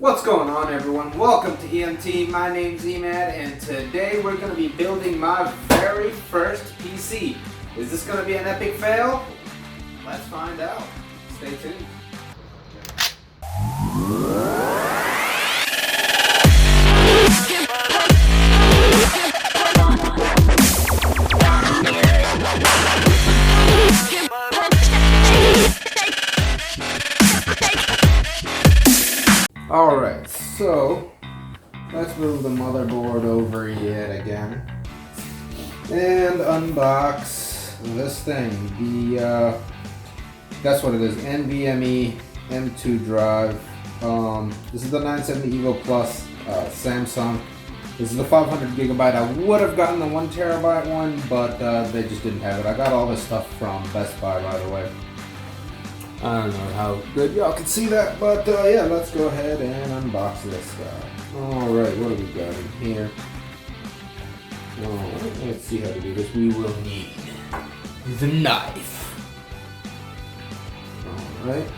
What's going on, everyone? Welcome to EMT. My name's Nvme, and today we're going to be building my very first PC. Is this going to be an epic fail? Let's find out. Stay tuned. Alright, so let's move the motherboard over yet again and unbox this thing. That's what it is, Nvme M2 drive. This is the 970 Evo Plus Samsung. This is the 500 gigabyte. I would have gotten the 1 terabyte one, but they just didn't have it. I got all this stuff from Best Buy, by the way. I don't know how good y'all can see that, but yeah, let's go ahead and unbox this guy. Alright, what do we got in here? Alright, let's see how to do this. We will need the knife. Alright.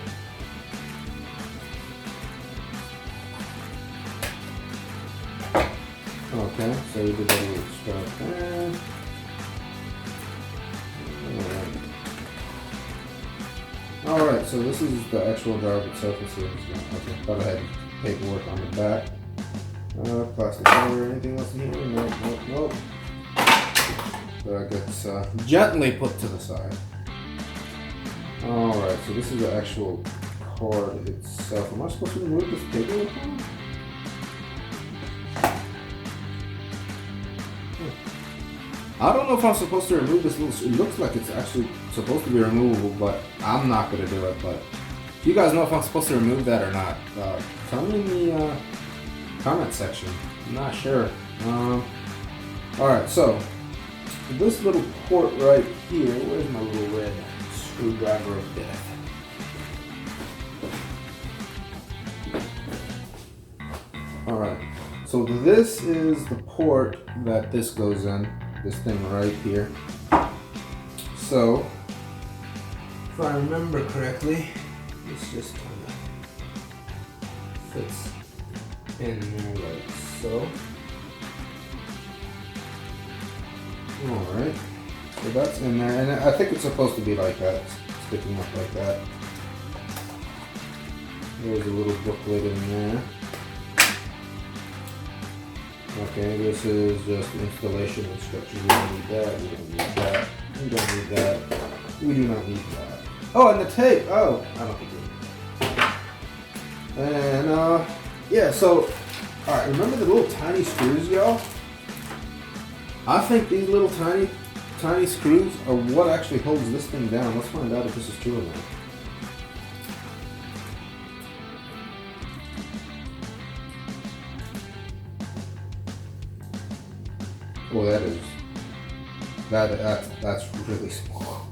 Okay, so we did a little stuff there. Alright. Alright, so this is the actual drive itself. Let's see what it's got. Okay, thought I had paperwork on the back. Plastic cover, anything else in here? Nope. So that gets gently put to the side. Alright, so this is the actual card itself. Am I supposed to remove this paperwork on? I don't know if I'm supposed to remove this little. It looks like it's actually supposed to be removable, but I'm not going to do it. But if you guys know if I'm supposed to remove that or not, tell me in the comment section. I'm not sure. Alright, so this little port right here, where's my little red screwdriver of death? Alright, so this is the port that this goes in. This thing right here. So, if I remember correctly, this just kind of fits in there like so. Alright, so that's in there, and I think it's supposed to be like that, sticking up like that. There's a little booklet in there. Okay, this is just installation instructions. We don't need that, we don't need that, we don't need that, we do not need that. Oh, and the tape! Oh, I don't think we need that. And, yeah, so, alright, remember the little tiny screws, y'all? I think these little tiny screws are what actually holds this thing down. Let's find out if this is true or not. Oh, that's really small.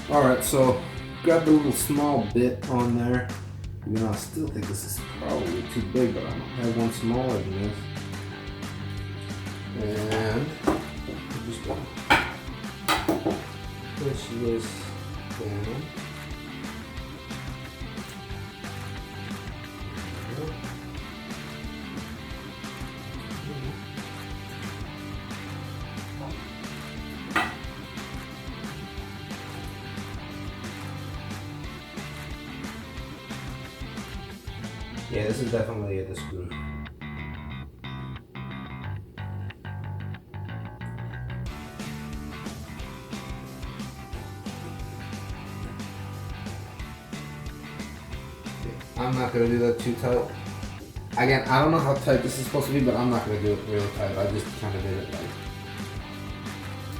Alright, so grab the little small bit on there. You know, I still think this is probably too big, but I might have one smaller than this. And I'm just gonna push this down. Yeah, this is definitely a screw. I'm not going to do that too tight. Again, I don't know how tight this is supposed to be, but I'm not going to do it real tight. I just kind of did it like...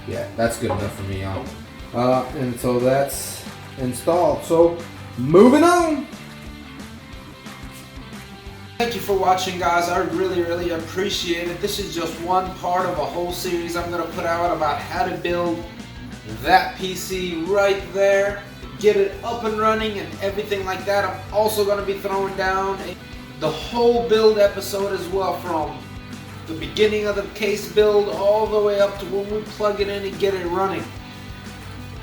Yeah, that's good enough for me, y'all. And so that's installed. So, moving on! Thank you for watching, guys. I really appreciate it. This is just one part of a whole series I'm going to put out about how to build that PC right there, get it up and running and everything like that. I'm also going to be throwing down the whole build episode as well, from the beginning of the case build all the way up to when we plug it in and get it running.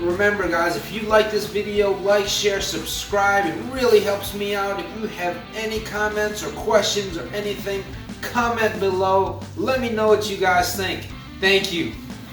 Remember guys, if you like this video, like, share, subscribe. It really helps me out. If you have any comments or questions or anything, comment below. Let me know what you guys think. Thank you.